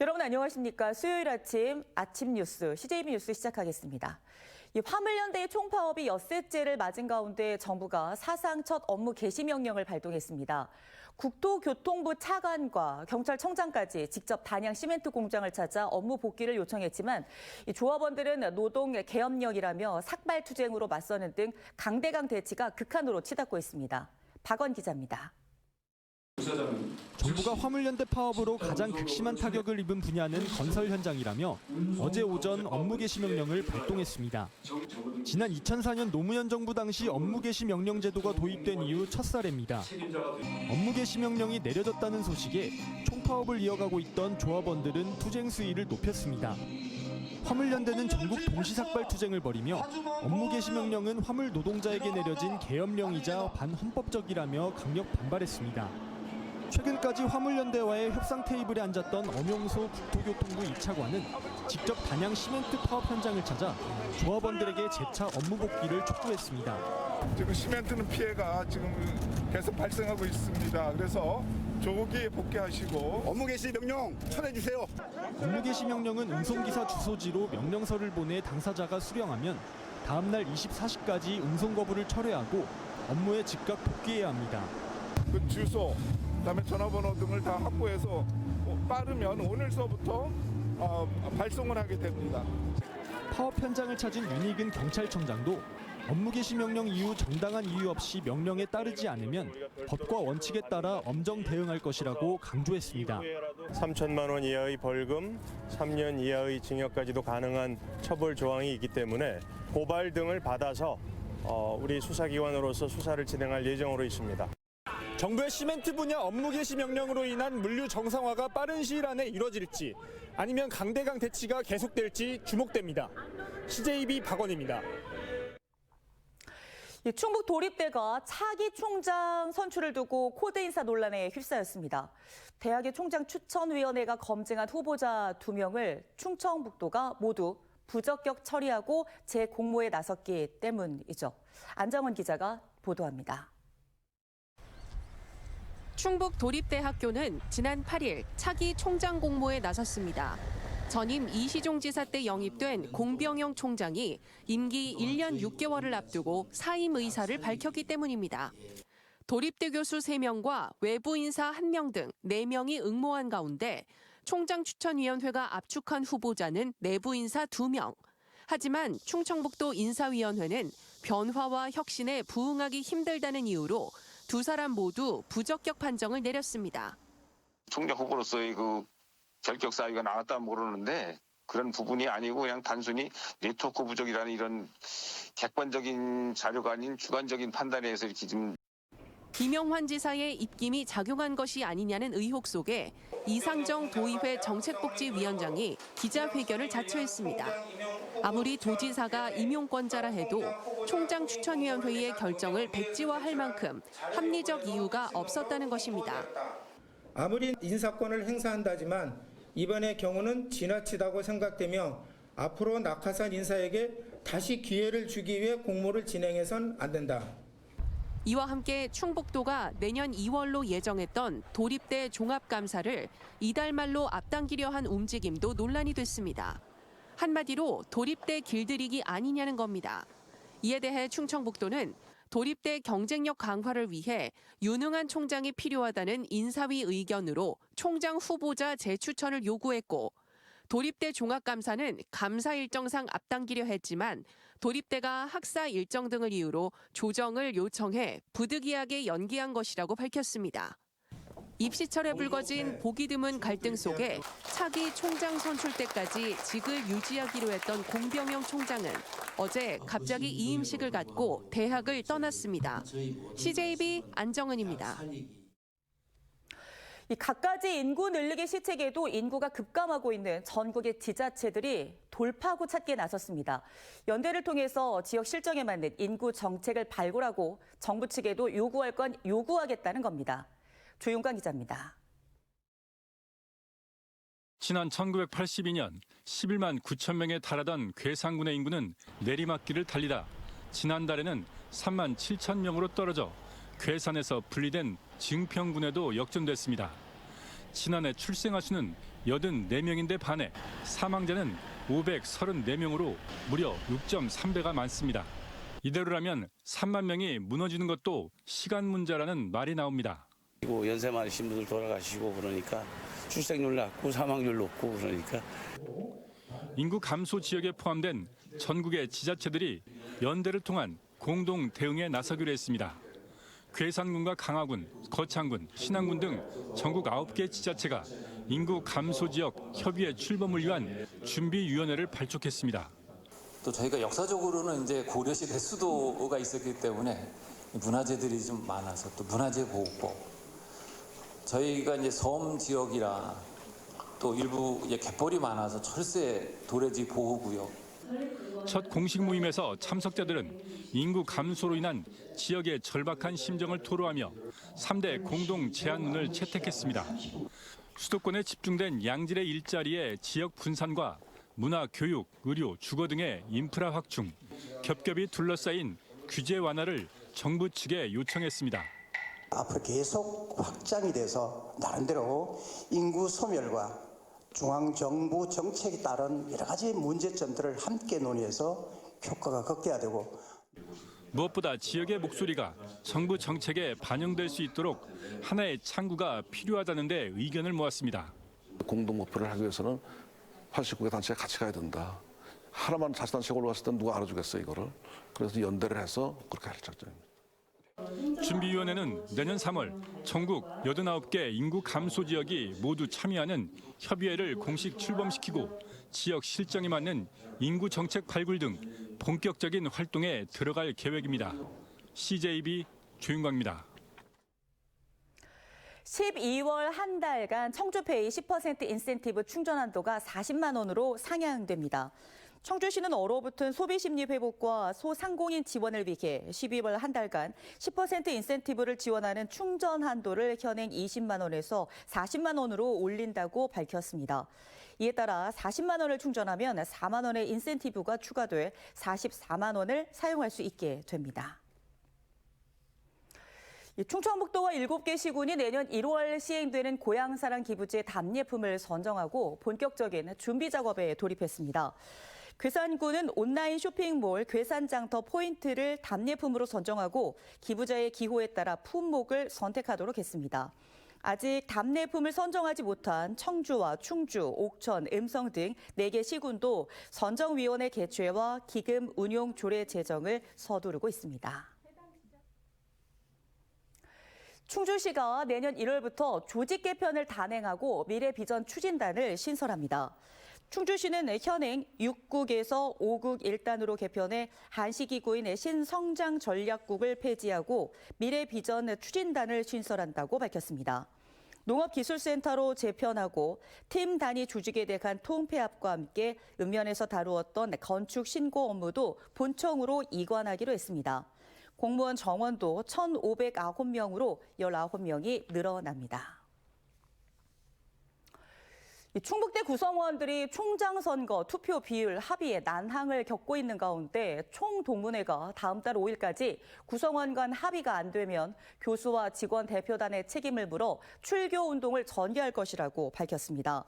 여러분 안녕하십니까? 수요일 아침 뉴스 CJB 뉴스 시작하겠습니다. 화물연대의 총파업이 엿새째를 맞은 가운데 정부가 사상 첫 업무 개시 명령을 발동했습니다. 국토교통부 차관과 경찰청장까지 직접 단양 시멘트 공장을 찾아 업무 복귀를 요청했지만 조합원들은 노동 계엄령이라며 삭발 투쟁으로 맞서는 등 강대강 대치가 극한으로 치닫고 있습니다. 박원 기자입니다. 정부가 화물연대 파업으로 가장 극심한 타격을 입은 분야는 건설 현장이라며 어제 오전 업무 개시 명령을 발동했습니다. 지난 2004년 노무현 정부 당시 업무 개시 명령 제도가 도입된 이후 첫 사례입니다. 업무 개시 명령이 내려졌다는 소식에 총파업을 이어가고 있던 조합원들은 투쟁 수위를 높였습니다. 화물연대는 전국 동시삭발 투쟁을 벌이며 업무 개시 명령은 화물 노동자에게 내려진 계엄령이자 반헌법적이라며 강력 반발했습니다. 최근까지 화물연대와의 협상 테이블에 앉았던 엄용소 국토교통부 2차관은 직접 단양 시멘트 파업 현장을 찾아 조합원들에게 재차 업무 복귀를 촉구했습니다. 지금 시멘트는 피해가 지금 계속 발생하고 있습니다. 그래서 조기 복귀하시고 업무 개시 명령 철회해주세요. 업무 개시 명령은 운송기사 주소지로 명령서를 보내 당사자가 수령하면 다음 날 24시까지 운송 거부를 철회하고 업무에 즉각 복귀해야 합니다. 그 주소, 그다음에 전화번호 등을 다 확보해서 빠르면 오늘서부터 발송을 하게 됩니다. 파업 현장을 찾은 윤익은 경찰청장도 업무 개시 명령 이후 정당한 이유 없이 명령에 따르지 않으면 법과 원칙에 따라 엄정 대응할 것이라고 강조했습니다. 3천만 원 이하의 벌금, 3년 이하의 징역까지도 가능한 처벌 조항이 있기 때문에 고발 등을 받아서 우리 수사기관으로서 수사를 진행할 예정으로 있습니다. 정부의 시멘트 분야 업무 개시 명령으로 인한 물류 정상화가 빠른 시일 안에 이뤄질지 아니면 강대강 대치가 계속될지 주목됩니다. CJB 박원입니다. 충북 도립대가 차기 총장 선출을 두고 코드 인사 논란에 휩싸였습니다. 대학의 총장 추천위원회가 검증한 후보자 2명을 충청북도가 모두 부적격 처리하고 재공모에 나섰기 때문이죠. 안정원 기자가 보도합니다. 충북 도립대학교는 지난 8일 차기 총장 공모에 나섰습니다. 전임 이시종 지사 때 영입된 공병영 총장이 임기 1년 6개월을 앞두고 사임 의사를 밝혔기 때문입니다. 도립대 교수 3명과 외부 인사 1명 등 4명이 응모한 가운데 총장 추천위원회가 압축한 후보자는 내부 인사 2명. 하지만 충청북도 인사위원회는 변화와 혁신에 부응하기 힘들다는 이유로 2사람 모두 부적격 판정을 내렸습니다. 총장 후보로서의 그 결격 사유가 나왔다 모르는데 그런 부분이 아니고 그냥 단순히 네트워크 부족이라는 이런 객관적인 자료가 아닌 주관적인 판단에 의해서 이렇게 좀. 김영환 지사의 입김이 작용한 것이 아니냐는 의혹 속에 이상정 도의회 정책복지위원장이 기자회견을 자처했습니다. 아무리 도지사가 임용권자라 해도 총장 추천위원회의 결정을 백지화할 만큼 합리적 이유가 없었다는 것입니다. 아무리 인사권을 행사한다지만 이번의 경우는 지나치다고 생각되며 앞으로 낙하산 인사에게 다시 기회를 주기 위해 공모를 진행해선 안 된다. 이와 함께 충북도가 내년 2월로 예정했던 도립대 종합감사를 이달 말로 앞당기려 한 움직임도 논란이 됐습니다. 한마디로 도립대 길들이기 아니냐는 겁니다. 이에 대해 충청북도는 도립대 경쟁력 강화를 위해 유능한 총장이 필요하다는 인사위 의견으로 총장 후보자 재추천을 요구했고, 도립대 종합감사는 감사 일정상 앞당기려 했지만 도립대가 학사 일정 등을 이유로 조정을 요청해 부득이하게 연기한 것이라고 밝혔습니다. 입시철에 불거진 보기 드문 갈등 속에 차기 총장 선출 때까지 직을 유지하기로 했던 공병영 총장은 어제 갑자기 이임식을 갖고 대학을 떠났습니다. CJB 안정은입니다. 갖가지 인구 늘리기 시책에도 인구가 급감하고 있는 전국의 지자체들이 돌파구 찾기에 나섰습니다. 연대를 통해서 지역 실정에 맞는 인구 정책을 발굴하고 정부 측에도 요구할 건 요구하겠다는 겁니다. 조윤관 기자입니다. 지난 1982년 11만 9천 명에 달하던 괴산군의 인구는 내리막길을 달리다 지난달에는 3만 7천 명으로 떨어져 괴산에서 분리된 증평군에도 역전됐습니다. 지난해 출생아 수는 84명인데 반해 사망자는 534명으로 무려 6.3배가 많습니다. 이대로라면 3만 명이 무너지는 것도 시간 문제라는 말이 나옵니다. 그리고 연세 많으신 분들 돌아가시고 그러니까 출생률 낮고 사망률 높고 그러니까 인구 감소 지역에 포함된 전국의 지자체들이 연대를 통한 공동 대응에 나서기로 했습니다. 괴산군과 강화군, 거창군, 신안군 등 전국 9개 지자체가 인구 감소 지역 협의회 출범을 위한 준비위원회를 발족했습니다. 또 저희가 역사적으로는 이제 고려시대 수도가 있었기 때문에 문화재들이 좀 많아서 또 문화재 보호법, 저희가 이제 섬 지역이라 또 일부 갯벌이 많아서 철새 도래지 보호구역. 첫 공식 모임에서 참석자들은 인구 감소로 인한 지역의 절박한 심정을 토로하며 3대 공동 제안문을 채택했습니다. 수도권에 집중된 양질의 일자리의 지역 분산과 문화, 교육, 의료, 주거 등의 인프라 확충, 겹겹이 둘러싸인 규제 완화를 정부 측에 요청했습니다. 앞으로 계속 확장이 돼서 나름대로 인구 소멸과 중앙정부 정책에 따른 여러 가지 문제점들을 함께 논의해서 효과가 극대화되고 무엇보다 지역의 목소리가 정부 정책에 반영될 수 있도록 하나의 창구가 필요하다는 데 의견을 모았습니다. 공동 목표를 하기 위해서는 89개 단체가 같이 가야 된다. 하나만 자치단체가 올라갔을 땐 누가 알아주겠어요, 이거를. 그래서 연대를 해서 그렇게 할 작정입니다. 준비위원회는 내년 3월 전국 89개 인구 감소 지역이 모두 참여하는 협의회를 공식 출범시키고 지역 실정에 맞는 인구 정책 발굴 등 본격적인 활동에 들어갈 계획입니다. CJB 조윤광입니다. 12월 한 달간 청주페이 10% 인센티브 충전 한도가 40만 원으로 상향됩니다. 청주시는 얼어붙은 소비심리 회복과 소상공인 지원을 위해 12월 한 달간 10% 인센티브를 지원하는 충전 한도를 현행 20만 원에서 40만 원으로 올린다고 밝혔습니다. 이에 따라 40만 원을 충전하면 4만 원의 인센티브가 추가돼 44만 원을 사용할 수 있게 됩니다. 충청북도와 7개 시군이 내년 1월 시행되는 고향사랑 기부제 답례품을 선정하고 본격적인 준비 작업에 돌입했습니다. 괴산군은 온라인 쇼핑몰 괴산장터 포인트를 답례품으로 선정하고 기부자의 기호에 따라 품목을 선택하도록 했습니다. 아직 답례품을 선정하지 못한 청주와 충주, 옥천, 음성 등 4개 시군도 선정위원회 개최와 기금 운용 조례 제정을 서두르고 있습니다. 충주시가 내년 1월부터 조직 개편을 단행하고 미래 비전 추진단을 신설합니다. 충주시는 현행 6국에서 5국 1단으로 개편해 한시기구인 신성장 전략국을 폐지하고 미래 비전 추진단을 신설한다고 밝혔습니다. 농업기술센터로 재편하고 팀 단위 조직에 대한 통폐합과 함께 읍면에서 다루었던 건축 신고 업무도 본청으로 이관하기로 했습니다. 공무원 정원도 1,509명으로 19명이 늘어납니다. 충북대 구성원들이 총장 선거 투표 비율 합의에 난항을 겪고 있는 가운데 총동문회가 다음 달 5일까지 구성원 간 합의가 안 되면 교수와 직원 대표단의 책임을 물어 출교 운동을 전개할 것이라고 밝혔습니다.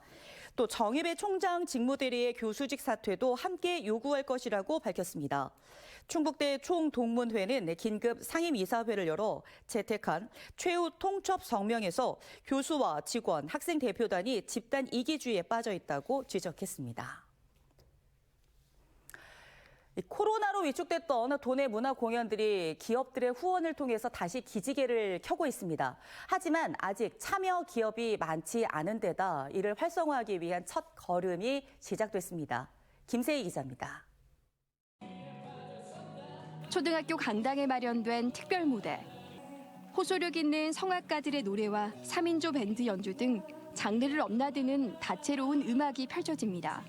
또 정의배 총장 직무대리의 교수직 사퇴도 함께 요구할 것이라고 밝혔습니다. 충북대 총동문회는 긴급 상임이사회를 열어 채택한 최후 통첩 성명에서 교수와 직원, 학생 대표단이 집단 이기주의에 빠져 있다고 지적했습니다. 코로나로 위축됐던 도내 문화 공연들이 기업들의 후원을 통해서 다시 기지개를 켜고 있습니다. 하지만 아직 참여 기업이 많지 않은 데다 이를 활성화하기 위한 첫 걸음이 시작됐습니다. 김세희 기자입니다. 초등학교 강당에 마련된 특별 무대. 호소력 있는 성악가들의 노래와 3인조 밴드 연주 등 장르를 넘나드는 다채로운 음악이 펼쳐집니다.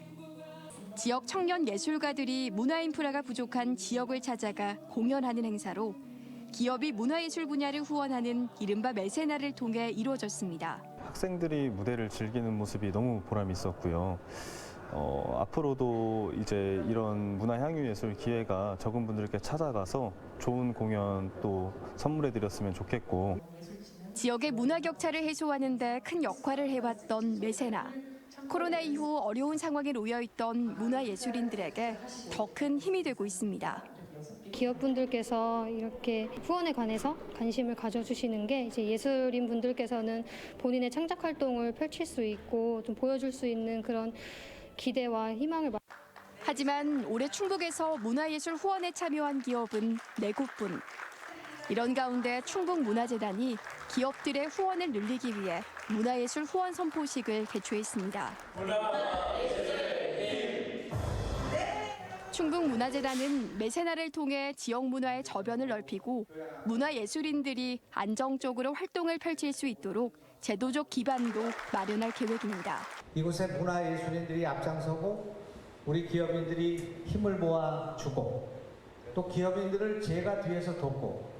지역 청년 예술가들이 문화 인프라가 부족한 지역을 찾아가 공연하는 행사로 기업이 문화예술 분야를 후원하는 이른바 메세나를 통해 이루어졌습니다. 학생들이 무대를 즐기는 모습이 너무 보람이 있었고요. 앞으로도 이제 이런 문화향유예술 기회가 적은 분들께 찾아가서 좋은 공연 또 선물해드렸으면 좋겠고 지역의 문화 격차를 해소하는 데 큰 역할을 해왔던 매세나. 코로나 이후 어려운 상황에 놓여있던 문화예술인들에게 더 큰 힘이 되고 있습니다. 기업분들께서 이렇게 후원에 관해서 관심을 가져주시는 게 이제 예술인 분들께서는 본인의 창작 활동을 펼칠 수 있고 좀 보여줄 수 있는 그런 기대와 희망을. 하지만 올해 충북에서 문화예술 후원에 참여한 기업은 4곳뿐. 이런 가운데 충북문화재단이 기업들의 후원을 늘리기 위해 문화예술 후원 선포식을 개최했습니다. 충북문화재단은 매세나를 통해 지역 문화의 저변을 넓히고 문화예술인들이 안정적으로 활동을 펼칠 수 있도록 제도적 기반도 마련할 계획입니다. 이곳에 문화예술인들이 앞장서고 우리 기업인들이 힘을 모아주고 또 기업인들을 제가 뒤에서 돕고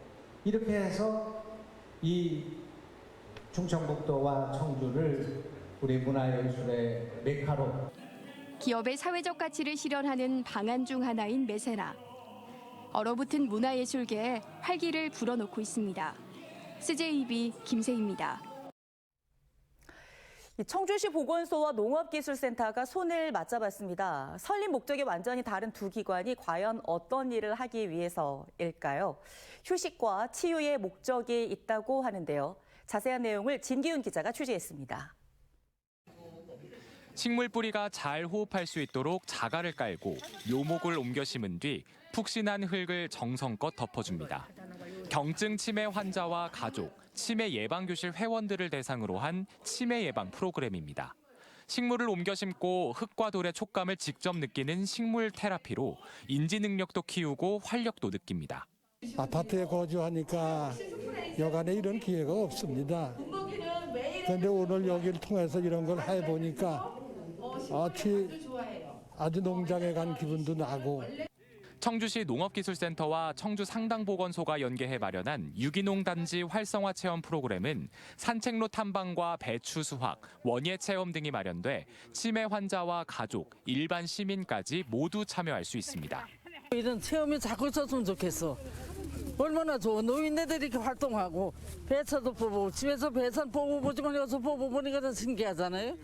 이렇게 해서 이 충청북도와 청주를 우리 문화예술의 메카로. 기업의 사회적 가치를 실현하는 방안 중 하나인 매세나. 얼어붙은 문화예술계에 활기를 불어넣고 있습니다. CJB 김세희입니다. 청주시 보건소와 농업기술센터가 손을 맞잡았습니다. 설립 목적이 완전히 다른 두 기관이 과연 어떤 일을 하기 위해서일까요? 휴식과 치유의 목적이 있다고 하는데요. 자세한 내용을 진기훈 기자가 취재했습니다. 식물 뿌리가 잘 호흡할 수 있도록 자갈을 깔고 묘목을 옮겨 심은 뒤 푹신한 흙을 정성껏 덮어줍니다. 경증 치매 환자와 가족, 치매 예방교실 회원들을 대상으로 한 치매 예방 프로그램입니다. 식물을 옮겨 심고 흙과 돌의 촉감을 직접 느끼는 식물 테라피로 인지 능력도 키우고 활력도 느낍니다. 아파트에 거주하니까 여간에 이런 기회가 없습니다. 그런데 오늘 여기를 통해서 이런 걸 해보니까 아주 농장에 간 기분도 나고. 청주시 농업기술센터와 청주상당보건소가 연계해 마련한 유기농 단지 활성화 체험 프로그램은 산책로 탐방과 배추 수확, 원예 체험 등이 마련돼 치매 환자와 가족, 일반 시민까지 모두 참여할 수 있습니다. 이런 체험이 자꾸 있었으면 좋겠어. 얼마나 좋아. 노인네들이 이렇게 활동하고 배차도 뽑고 집에서 배산 뽑아보지만 여기서 뽑아보니까 더 신기하잖아요.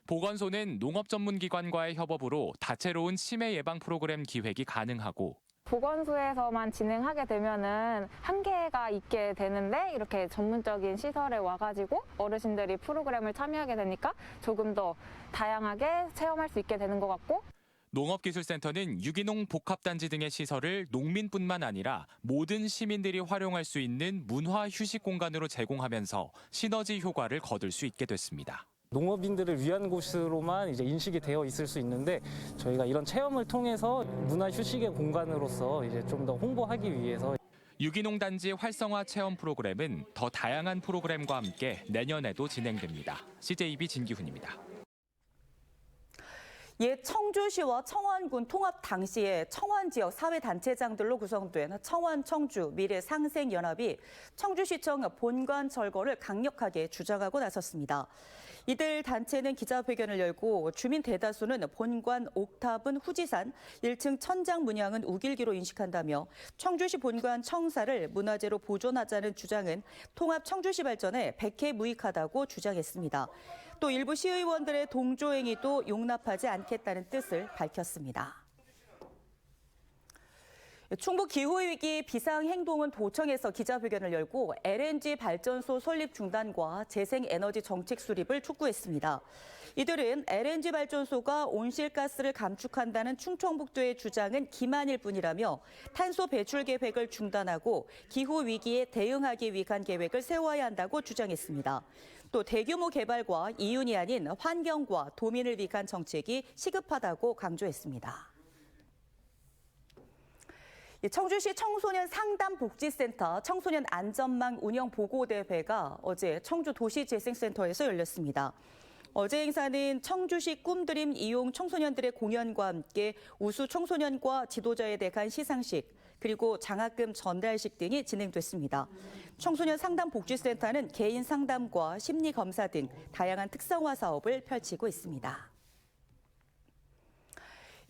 보건소는 농업 전문기관과의 협업으로 다채로운 치매 예방 프로그램 기획이 가능하고 보건소에서만 진행하게 되면은 한계가 있게 되는데 이렇게 전문적인 시설에 와가지고 어르신들이 프로그램을 참여하게 되니까 조금 더 다양하게 체험할 수 있게 되는 것 같고. 농업기술센터는 유기농 복합단지 등의 시설을 농민뿐만 아니라 모든 시민들이 활용할 수 있는 문화 휴식 공간으로 제공하면서 시너지 효과를 거둘 수 있게 됐습니다. 농업인들을 위한 곳으로만 이제 인식이 되어 있을 수 있는데 저희가 이런 체험을 통해서 문화 휴식의 공간으로서 이제 좀 더 홍보하기 위해서 유기농 단지 활성화 체험 프로그램은 더 다양한 프로그램과 함께 내년에도 진행됩니다. CJB 진기훈입니다. 옛 청주시와 청원군 통합 당시에 청원 지역 사회단체장들로 구성된 청원 청주 미래상생연합이 청주시청 본관 철거를 강력하게 주장하고 나섰습니다. 이들 단체는 기자회견을 열고 주민 대다수는 본관 옥탑은 후지산, 1층 천장 문양은 우길기로 인식한다며 청주시 본관 청사를 문화재로 보존하자는 주장은 통합 청주시 발전에 백해무익하다고 주장했습니다. 또 일부 시의원들의 동조행위도 용납하지 않겠다는 뜻을 밝혔습니다. 충북 기후위기 비상행동은 도청에서 기자회견을 열고 LNG 발전소 설립 중단과 재생에너지 정책 수립을 촉구했습니다. 이들은 LNG 발전소가 온실가스를 감축한다는 충청북도의 주장은 기만일 뿐이라며 탄소 배출 계획을 중단하고 기후위기에 대응하기 위한 계획을 세워야 한다고 주장했습니다. 또 대규모 개발과 이윤이 아닌 환경과 도민을 위한 정책이 시급하다고 강조했습니다. 청주시 청소년 상담복지센터 청소년 안전망 운영 보고대회가 어제 청주도시재생센터에서 열렸습니다. 어제 행사는 청주시 꿈드림 이용 청소년들의 공연과 함께 우수 청소년과 지도자에 대한 시상식, 그리고 장학금 전달식 등이 진행됐습니다. 청소년 상담복지센터는 개인 상담과 심리검사 등 다양한 특성화 사업을 펼치고 있습니다.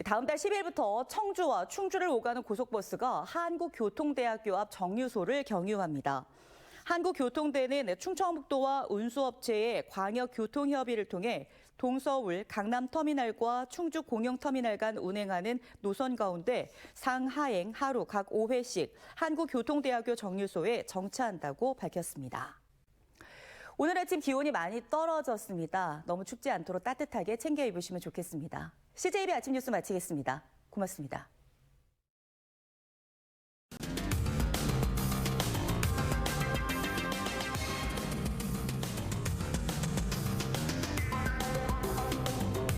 다음 달 10일부터 청주와 충주를 오가는 고속버스가 한국교통대학교 앞 정류소를 경유합니다. 한국교통대는 충청북도와 운수업체의 광역교통협의를 통해 동서울 강남터미널과 충주공영터미널 간 운행하는 노선 가운데 상하행 하루 각 5회씩 한국교통대학교 정류소에 정차한다고 밝혔습니다. 오늘 아침 기온이 많이 떨어졌습니다. 너무 춥지 않도록 따뜻하게 챙겨 입으시면 좋겠습니다. CJB 아침 뉴스 마치겠습니다. 고맙습니다.